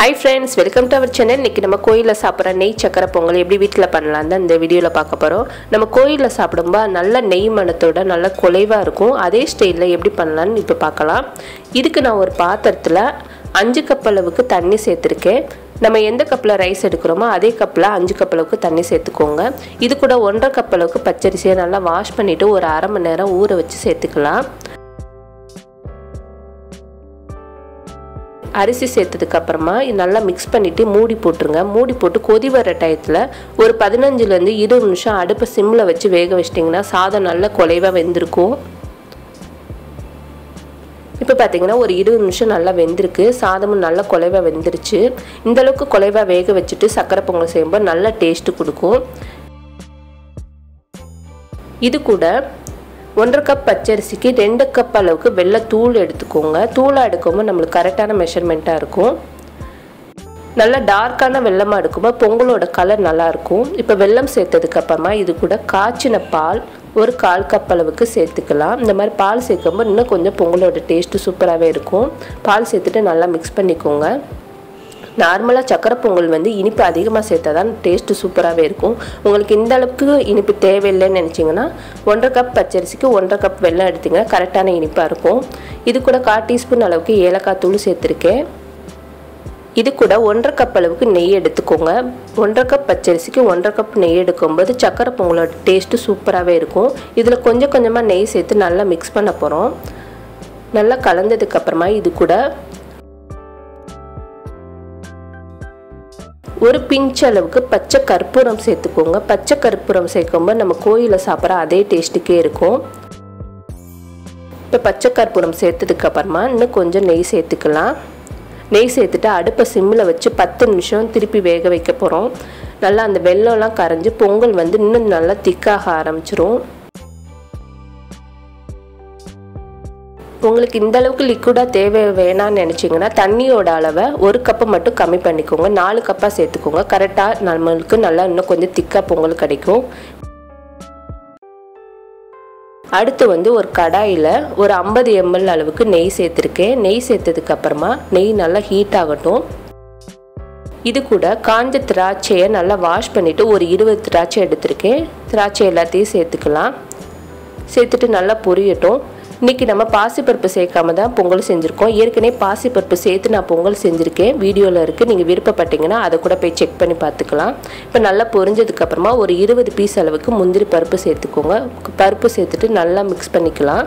Hi friends, welcome to our channel. இன்னைக்கு நம்ம கோயில்ல சாப்பிடுற நெய் சக்கரை பொங்கல் எப்படி வீட்ல பண்ணலாம்னு இந்த வீடியோல பார்க்க போறோம். நம்ம கோயில்ல சாப்பிடும்போது நல்ல நெய் மணத்தோட நல்ல குலைவா இருக்கும். அதே ஸ்டைல்ல எப்படி பண்ணலாம்னு இப்ப பார்க்கலாம். இதுக்கு நான் ஒரு பாத்திரத்துல 5 கப் அளவுக்கு தண்ணி சேர்த்திருக்கேன். நம்ம எந்த கப்ல ரைஸ் எடுக்கறோமோ அதே கப்ல 5 கப் அளவுக்கு தண்ணி சேர்த்துக்கோங்க. இது கூட 1.5 கப் அளவுக்கு பச்சரிசியை நல்லா வாஷ் பண்ணிட்டு ஒரு அரை மணி நேரம் ஊற வச்சு சேர்த்துக்கலாம். அரிசி சேர்த்ததுக்கு அப்புறமா நல்லா மிக்ஸ் பண்ணிட்டு மூடி போட்டுருங்க. மூடி போட்டு கொதி வர டயத்துல ஒரு 15 ல இருந்து 20 நிமிஷம் அடுப்பை சிம்ல வச்சு வேக வச்சிட்டீங்கன்னா சாதம் நல்ல குலைவா வெந்திருக்கும். இப்போ பாத்தீங்கன்னா ஒரு 20 நிமிஷம் நல்லா வெந்திருக்கு. சாதமும் நல்ல குலைவா வெந்திருச்சு. இந்த அளவுக்கு குலைவா வேக வச்சிட்டு சக்கரை பொங்கல் செய்யும்போது நல்ல டேஸ்ட் கொடுக்கும். இது கூட 1.5 கப் பச்சரிசிக்கு 2 கப் அளவுக்கு வெல்ல தூள் எடுத்துக்கோங்க. தூளா எடுக்கும்போது நமக்கு கரெக்டான மெஷர்மெண்டா இருக்கும். நல்ல டார்க்கான வெல்லமா எடுக்கும்போது பொங்கலோட கலர் நல்லா இருக்கும். இப்போ வெல்லம் சேர்த்ததுக்கு அப்புறமா இது கூட காய்ச்சின பால் ஒரு 1/4 கப் அளவுக்கு சேர்த்துக்கலாம். இந்த மாதிரி பால் சேர்க்கும்போது இன்னும் கொஞ்சம் பொங்கலோட டேஸ்ட் சூப்பராகவே இருக்கும். பால் சேர்த்துட்டு நல்லா மிக்ஸ் பண்ணிக்கோங்க. நார்மலா சக்கரை பொங்கல் வந்து இனிப்பு அதிகமாக சேர்த்தா தான் டேஸ்ட் சூப்பராகவே இருக்கும். உங்களுக்கு இந்த அளவுக்கு இனிப்பு தேவையில்லைன்னு நினச்சிங்கன்னா 1.5 கப் பச்சரிசிக்கு 1.5 கப் வெல்லம் எடுத்தீங்கன்னா கரெக்டான இனிப்பாக இருக்கும். இது கூட 1/4 டீஸ்பூன் அளவுக்கு ஏலக்காய் தூள் சேர்த்துருக்கேன். இது கூட 1.5 கப் அளவுக்கு நெய் எடுத்துக்கோங்க. 1.5 கப் பச்சரிசிக்கு 1.5 கப் நெய் எடுக்கும்போது சக்கரை பொங்கலோட டேஸ்ட் சூப்பராகவே இருக்கும். இதில் கொஞ்சம் கொஞ்சமாக நெய் சேர்த்து நல்லா மிக்ஸ் பண்ண போகிறோம். நல்லா கலந்ததுக்கு அப்புறமா இது கூட ஒரு பிஞ்ச் அளவுக்கு பச்சை கற்பூரம் சேர்த்துக்கோங்க. பச்சை கற்பூரம் சேர்க்கும்போது நம்ம கோயிலில் சாப்பிட்ற அதே டேஸ்ட்டுக்கே இருக்கும். இப்போ பச்சை கற்பூரம் சேர்த்ததுக்கு அப்புறமா இன்னும் கொஞ்சம் நெய் சேர்த்துக்கலாம். நெய் சேர்த்துட்டு அடுப்பை சிம்மில் வச்சு 10 நிமிஷம் திருப்பி வேக வைக்க போகிறோம். நல்லா அந்த வெல்லம்லாம் கரைஞ்சி பொங்கல் வந்து இன்னும் நல்லா திக்காக ஆரம்பிச்சிரும். உங்களுக்கு இந்த அளவுக்கு லிக்விடா தேவை வேணாம்னு நினைச்சீங்கன்னா தண்ணியோட அளவை 1 கப் மட்டும் கம்மி பண்ணிக்கோங்க. 4 கப்பா சேர்த்துக்கோங்க. கரெக்டா நம்மளுக்கு நல்லா இன்னும் கொஞ்சம் திக்கா பொங்கல் கிடைக்கும். அடுத்து வந்து ஒரு கடாயில ஒரு 50 ml அளவுக்கு நெய் சேர்த்திருக்கேன். நெய் சேர்த்ததுக்கு அப்புறமா நெய் நல்லா ஹீட் ஆகட்டும். இது கூட காஞ்ச திராட்சையை நல்லா வாஷ் பண்ணிட்டு ஒரு 20 திராட்சை எடுத்திருக்கேன். திராட்சை எல்லாத்தையும் சேர்த்துக்கலாம். சேர்த்துட்டு நல்லா பொரியட்டும். இன்னைக்கு நம்ம பாசிப்பருப்பு சேர்க்காம தான் பொங்கல் செஞ்சுருக்கோம். ஏற்கனவே பாசிப்பருப்பு சேர்த்து நான் பொங்கல் செஞ்சுருக்கேன். வீடியோவில் இருக்குது. நீங்கள் விருப்பப்பட்டீங்கன்னா அதை கூட போய் செக் பண்ணி பார்த்துக்கலாம். இப்போ நல்லா பொரிஞ்சதுக்கு அப்புறமா ஒரு 20 பீஸ் அளவுக்கு முந்திரி பருப்பு சேர்த்துக்கோங்க. பருப்பு சேர்த்துட்டு நல்லா மிக்ஸ் பண்ணிக்கலாம்.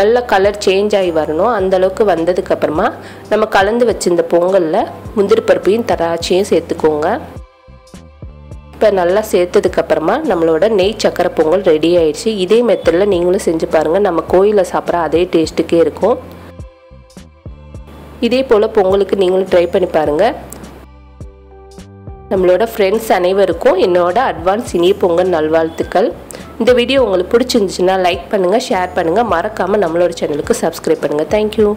நல்ல கலர் சேஞ்ச் ஆகி வரணும். அந்தளவுக்கு வந்ததுக்கப்புறமா நம்ம கலந்து வச்சிருந்த பொங்கலில் முந்திரி பருப்பையும் திராட்சையும் சேர்த்துக்கோங்க. இப்போ நல்லா சேர்த்ததுக்கு அப்புறமா நம்மளோட நெய் சக்கரை பொங்கல் ரெடி ஆயிடுச்சு. இதே மெத்தடில் நீங்களும் செஞ்சு பாருங்கள். நம்ம கோயிலில் சாப்பிட்ற அதே டேஸ்ட்டுக்கே இருக்கும். இதே போல் பொங்கலுக்கு நீங்களும் ட்ரை பண்ணி பாருங்கள். நம்மளோட ஃப்ரெண்ட்ஸ் அனைவருக்கும் என்னோட அட்வான்ஸ் இனிய பொங்கல் நல்வாழ்த்துக்கள். இந்த வீடியோ உங்களுக்கு பிடிச்சிருந்துச்சுன்னா லைக் பண்ணுங்கள், ஷேர் பண்ணுங்கள். மறக்காமல் நம்மளோட சேனலுக்கு சப்ஸ்கிரைப் பண்ணுங்கள். தேங்க்யூ.